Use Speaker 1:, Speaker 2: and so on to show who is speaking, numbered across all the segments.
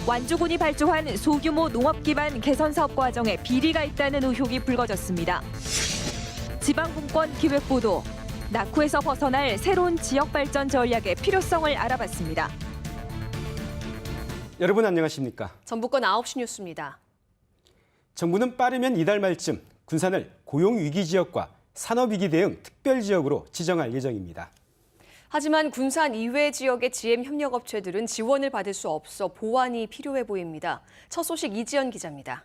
Speaker 1: 완주군이 발주한 소규모 농업 기반 개선 사업 과정에 비리가 있다는 의혹이 불거졌습니다. 지방분권 기획부도 낙후에서 벗어날 새로운 지역 발전 전략의 필요성을 알아봤습니다.
Speaker 2: 여러분 안녕하십니까?
Speaker 3: 전북권 9시 뉴스입니다.
Speaker 2: 정부는 빠르면 이달 말쯤 군산을 고용위기 지역과 산업위기 대응 특별지역으로 지정할 예정입니다.
Speaker 3: 하지만 군산 이외 지역의 GM 협력업체들은 지원을 받을 수 없어 보완이 필요해 보입니다. 첫 소식 이지연 기자입니다.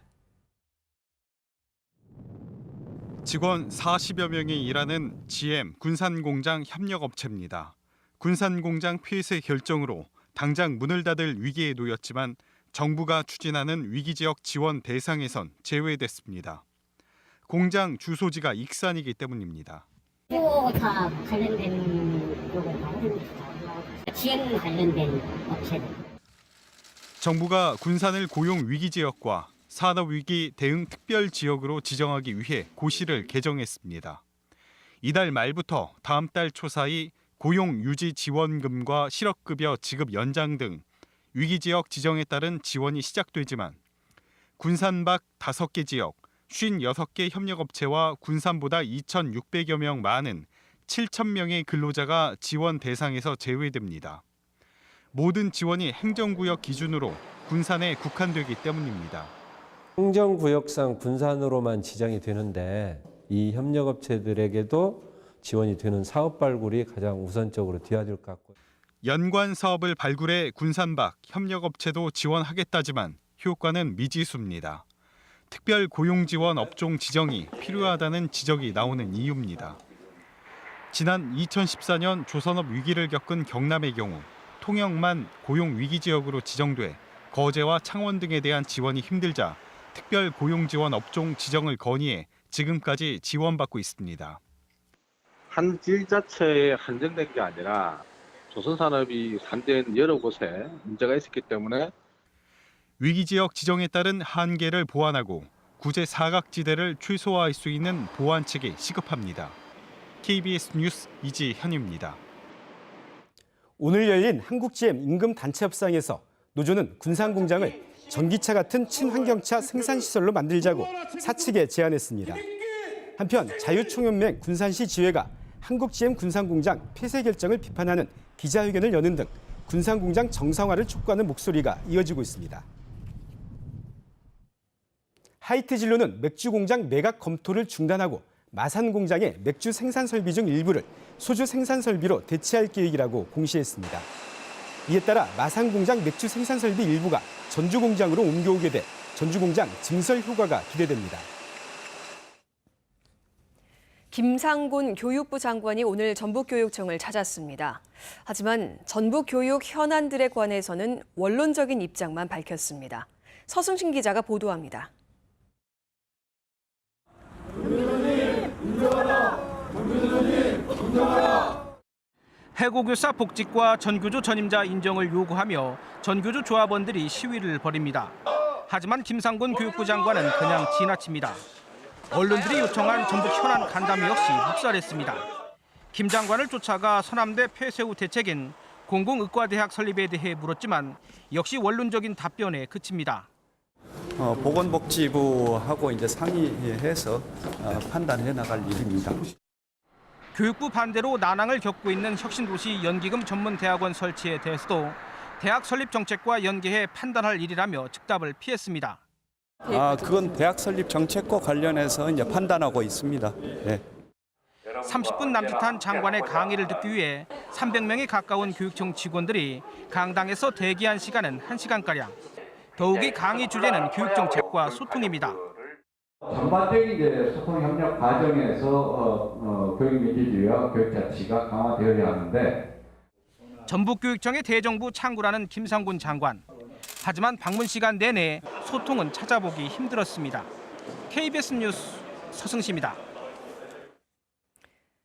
Speaker 4: 직원 40여 명이 일하는 GM 군산공장 협력업체입니다. 군산공장 폐쇄 결정으로 당장 문을 닫을 위기에 놓였지만 정부가 추진하는 위기지역 지원 대상에선 제외됐습니다. 공장 주소지가 익산이기 때문입니다.
Speaker 5: 다 관련된 쪽을 다 GM 관련된 업체들.
Speaker 4: 정부가 군산을 고용 위기 지역과 산업 위기 대응 특별 지역으로 지정하기 위해 고시를 개정했습니다. 이달 말부터 다음 달 초 사이 고용 유지 지원금과 실업급여 지급 연장 등 위기 지역 지정에 따른 지원이 시작되지만 군산 밖 5개 지역 56개 협력업체와 군산보다 2,600여 명 많은 7,000명의 근로자가 지원 대상에서 제외됩니다. 모든 지원이 행정구역 기준으로 군산에 국한되기 때문입니다.
Speaker 6: 행정구역상 군산으로만 지정이 되는데 이 협력업체들에게도 지원이 되는 사업 발굴이 가장 우선적으로 돼야 될 것 같고요.
Speaker 4: 연관 사업을 발굴해 군산 밖 협력업체도 지원하겠다지만 효과는 미지수입니다. 특별 고용지원 업종 지정이 필요하다는 지적이 나오는 이유입니다. 지난 2014년 조선업 위기를 겪은 경남의 경우 통영만 고용 위기 지역으로 지정돼 거제와 창원 등에 대한 지원이 힘들자 특별 고용지원 업종 지정을 건의해 지금까지 지원받고 있습니다.
Speaker 7: 한 질 자체에 한정된 게 아니라 조선산업이 산된 여러 곳에 문제가 있었기 때문에
Speaker 4: 위기 지역 지정에 따른 한계를 보완하고 구제 사각지대를 최소화할 수 있는 보완책이 시급합니다. KBS 뉴스 이지현입니다.
Speaker 2: 오늘 열린 한국-GM 임금단체협상에서 노조는 군산공장을 전기차 같은 친환경차 생산시설로 만들자고 사측에 제안했습니다. 한편 자유총연맹 군산시 지회가 한국-GM 군산공장 폐쇄 결정을 비판하는 기자회견을 여는 등 군산공장 정상화를 촉구하는 목소리가 이어지고 있습니다. 하이트진로는 맥주 공장 매각 검토를 중단하고 마산 공장의 맥주 생산 설비 중 일부를 소주 생산 설비로 대체할 계획이라고 공시했습니다. 이에 따라 마산 공장 맥주 생산 설비 일부가 전주 공장으로 옮겨오게 돼 전주 공장 증설 효과가 기대됩니다.
Speaker 3: 김상곤 교육부 장관이 오늘 전북교육청을 찾았습니다. 하지만 전북교육 현안들에 관해서는 원론적인 입장만 밝혔습니다. 서승신 기자가 보도합니다.
Speaker 8: 해고교사 복직과 전교조 전임자 인정을 요구하며 전교조 조합원들이 시위를 벌입니다. 하지만 김상곤 교육부 장관은 그냥 지나칩니다. 언론들이 요청한 전북 현안 간담회 역시 묵살했습니다. 김 장관을 쫓아가 서남대 폐쇄 후 대책인 공공의과대학 설립에 대해 물었지만 역시 원론적인 답변에 그칩니다.
Speaker 9: 보건복지부하고 이제 상의해서 판단해 나갈 일입니다.
Speaker 8: 교육부 반대로 난항을 겪고 있는 혁신도시 연기금 전문대학원 설치에 대해서도 대학 설립 정책과 연계해 판단할 일이라며 즉답을 피했습니다.
Speaker 9: 그건 대학 설립 정책과 관련해서 이제 판단하고 있습니다. 네.
Speaker 8: 30분 남짓한 장관의 강의를 듣기 위해 300명에 가까운 교육청 직원들이 강당에서 대기한 시간은 1시간가량. 더욱이 강의 주제는 교육정책과 소통입니다.
Speaker 10: 전반적인 이제 소통 협력 과정에서 교육 민주주의와 교육 가치가 강화되어야 하는데
Speaker 8: 전북교육청의 대정부 창구라는 김상곤 장관. 하지만 방문 시간 내내 소통은 찾아보기 힘들었습니다. KBS 뉴스 서승시입니다.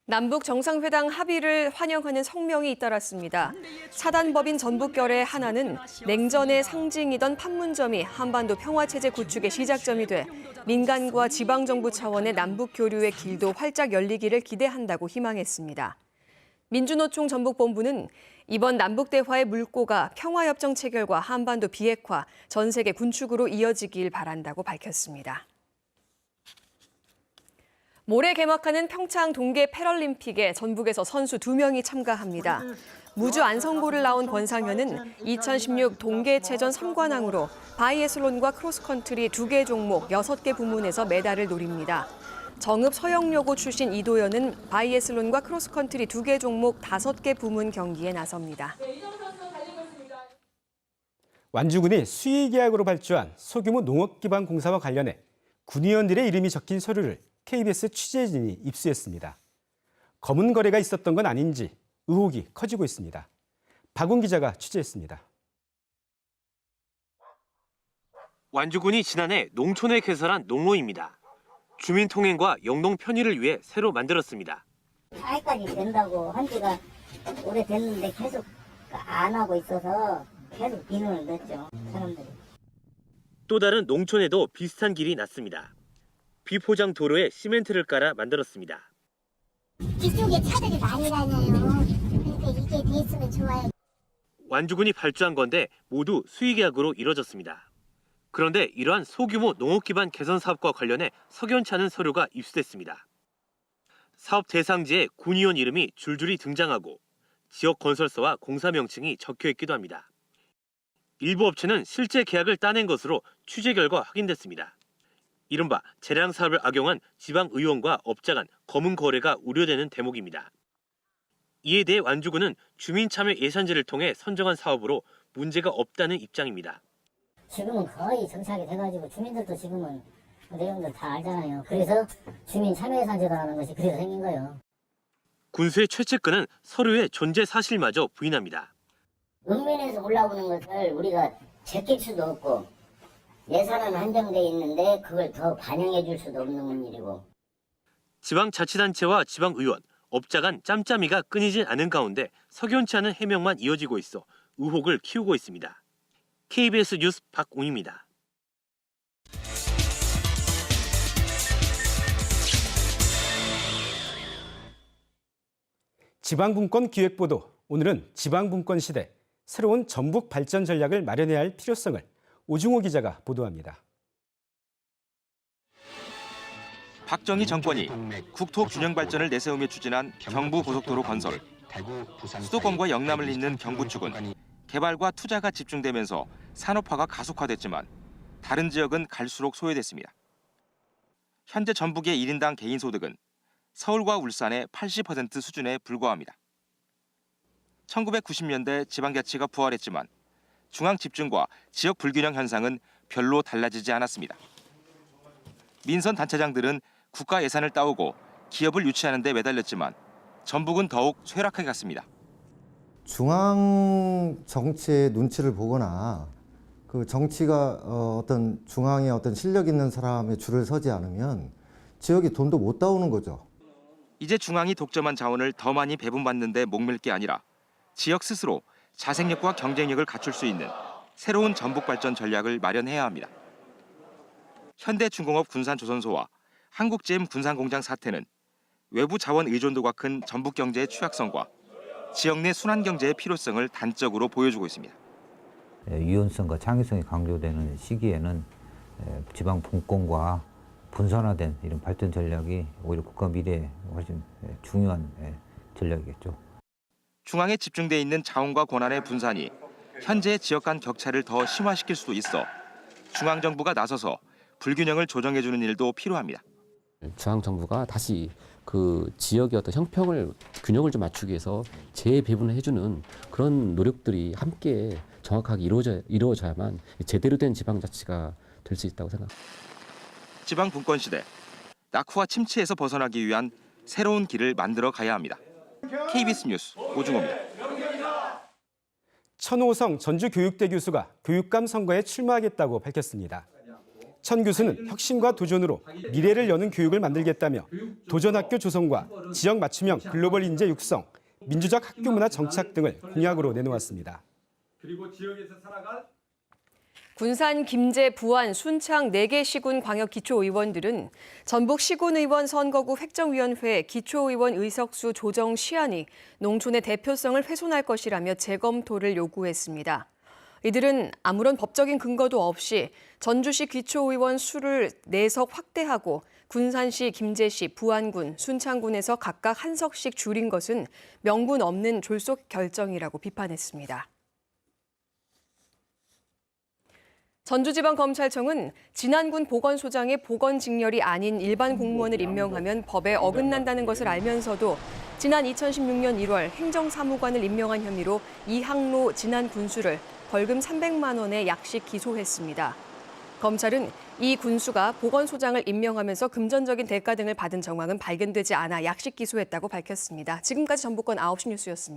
Speaker 3: 남북 정상회담 합의를 환영하는 성명이 잇따랐습니다. 사단법인 전북결의 하나는 냉전의 상징이던 판문점이 한반도 평화체제 구축의 시작점이 돼 민간과 지방정부 차원의 남북 교류의 길도 활짝 열리기를 기대한다고 희망했습니다. 민주노총 전북본부는 이번 남북대화의 물꼬가 평화협정 체결과 한반도 비핵화, 전 세계 군축으로 이어지길 바란다고 밝혔습니다. 모레 개막하는 평창 동계 패럴림픽에 전북에서 선수 2명이 참가합니다. 무주 안성고를 나온 권상현은 2016 동계체전 3관왕으로 바이애슬론과 크로스컨트리 2개 종목 6개 부문에서 메달을 노립니다. 정읍 서영여고 출신 이도현은 바이애슬론과 크로스컨트리 2개 종목 5개 부문 경기에 나섭니다.
Speaker 2: 완주군이 수의계약으로 발주한 소규모 농업기반 공사와 관련해 군의원들의 이름이 적힌 서류를 KBS 취재진이 입수했습니다. 검은 거래가 있었던 건 아닌지 의혹이 커지고 있습니다. 박ун 기자가 취재했습니다.
Speaker 11: 완주군이 지난해 농촌에 개설한 농로입니다. 주민 통행과 영농 편의를 위해 새로 만들었습니다.
Speaker 5: 차이까지 된다고 한 지가 오래됐는데 계속 안 하고 있어서 계속 비난을 냈죠, 사람들이.
Speaker 11: 또 다른 농촌에도 비슷한 길이 났습니다. 비포장 도로에 시멘트를 깔아 만들었습니다.
Speaker 5: 뒤쪽에 차들이 많이 다녀요. 그러니까 이게 됐으면 좋아요.
Speaker 11: 완주군이 발주한 건데 모두 수의계약으로 이뤄졌습니다. 그런데 이러한 소규모 농업 기반 개선 사업과 관련해 석연치 않은 서류가 입수됐습니다. 사업 대상지에 군의원 이름이 줄줄이 등장하고 지역 건설사와 공사 명칭이 적혀 있기도 합니다. 일부 업체는 실제 계약을 따낸 것으로 취재 결과 확인됐습니다. 이른바 재량 사업을 악용한 지방 의원과 업자 간 검은 거래가 우려되는 대목입니다. 이에 대해 완주군은 주민 참여 예산제를 통해 선정한 사업으로 문제가 없다는 입장입니다.
Speaker 5: 지금은 거의 정착이 돼가지고 주민들도 지금은 내용들 다 알잖아요. 그래서 주민 참여 예산제도라는 것이 그래서 생긴 거예요.
Speaker 11: 군수의 최측근은 서류의 존재 사실마저 부인합니다.
Speaker 5: 읍면에서 올라오는 것을 우리가 제낄 수도 없고 예산은 한정돼 있는데 그걸 더 반영해 줄 수도 없는 일이고.
Speaker 11: 지방자치단체와 지방의원, 업자 간 짬짬이가 끊이진 않은 가운데 석연치 않은 해명만 이어지고 있어 의혹을 키우고 있습니다. KBS 뉴스 박웅입니다.
Speaker 2: 지방분권 기획보도, 오늘은 지방분권 시대, 새로운 전북 발전 전략을 마련해야 할 필요성을 오중호 기자가 보도합니다.
Speaker 12: 박정희 정권이 국토 균형 발전을 내세우며 추진한 경부고속도로 건설, 수도권과 영남을 잇는 경부축은 개발과 투자가 집중되면서 산업화가 가속화됐지만 다른 지역은 갈수록 소외됐습니다. 현재 전북의 1인당 개인 소득은 서울과 울산의 80% 수준에 불과합니다. 1990년대 지방자치가 부활했지만 중앙 집중과 지역 불균형 현상은 별로 달라지지 않았습니다. 민선 단체장들은 국가 예산을 따오고 기업을 유치하는 데 매달렸지만 전북은 더욱 쇠락하게 갔습니다.
Speaker 13: 중앙 정치의 눈치를 보거나 그 정치가 어떤 중앙에 어떤 실력 있는 사람의 줄을 서지 않으면 지역이 돈도 못 따오는 거죠.
Speaker 12: 이제 중앙이 독점한 자원을 더 많이 배분받는 데 목맬 게 아니라 지역 스스로 자생력과 경쟁력을 갖출 수 있는 새로운 전북 발전 전략을 마련해야 합니다. 현대중공업 군산조선소와 한국GM 군산공장 사태는 외부 자원 의존도가 큰 전북 경제의 취약성과 지역 내 순환 경제의 필요성을 단적으로 보여주고 있습니다.
Speaker 14: 유연성과 창의성이 강조되는 시기에는 지방 분권과 분산화된 이런 발전 전략이 오히려 국가 미래에 훨씬 중요한 전략이겠죠.
Speaker 12: 중앙에 집중돼 있는 자원과 권한의 분산이 현재의 지역 간 격차를 더 심화시킬 수도 있어 중앙 정부가 나서서 불균형을 조정해주는 일도 필요합니다.
Speaker 15: 중앙 정부가 다시 그 지역의 어떤 형평을 균형을 좀 맞추기 위해서 재배분을 해주는 그런 노력들이 함께 정확하게 이루어져야만 제대로 된 지방자치가 될 수 있다고 생각합니다.
Speaker 12: 지방 분권 시대, 낙후와 침체에서 벗어나기 위한 새로운 길을 만들어 가야 합니다. KBS 뉴스 오중호입니다.
Speaker 2: 천호성 전주교육대 교수가 교육감 선거에 출마하겠다고 밝혔습니다. 천 교수는 혁신과 도전으로 미래를 여는 교육을 만들겠다며 도전학교 조성과 지역 맞춤형 글로벌 인재 육성, 민주적 학교 문화 정착 등을 공약으로 내놓았습니다.
Speaker 10: 그리고 지역에서 살아갈
Speaker 3: 군산, 김제, 부안, 순창 4개 시군 광역기초의원들은 전북 시군의원 선거구 획정위원회 기초의원 의석수 조정 시안이 농촌의 대표성을 훼손할 것이라며 재검토를 요구했습니다. 이들은 아무런 법적인 근거도 없이 전주시 기초의원 수를 4석 확대하고 군산시, 김제시, 부안군, 순창군에서 각각 1석씩 줄인 것은 명분 없는 졸속 결정이라고 비판했습니다. 전주지방검찰청은 진안군 보건소장의 보건직렬이 아닌 일반 공무원을 임명하면 법에 어긋난다는 것을 알면서도 지난 2016년 1월 행정사무관을 임명한 혐의로 이항로 진안군수를 벌금 300만 원의 약식 기소했습니다. 검찰은 이 군수가 보건소장을 임명하면서 금전적인 대가 등을 받은 정황은 발견되지 않아 약식 기소했다고 밝혔습니다. 지금까지 전북권 9시 뉴스였습니다.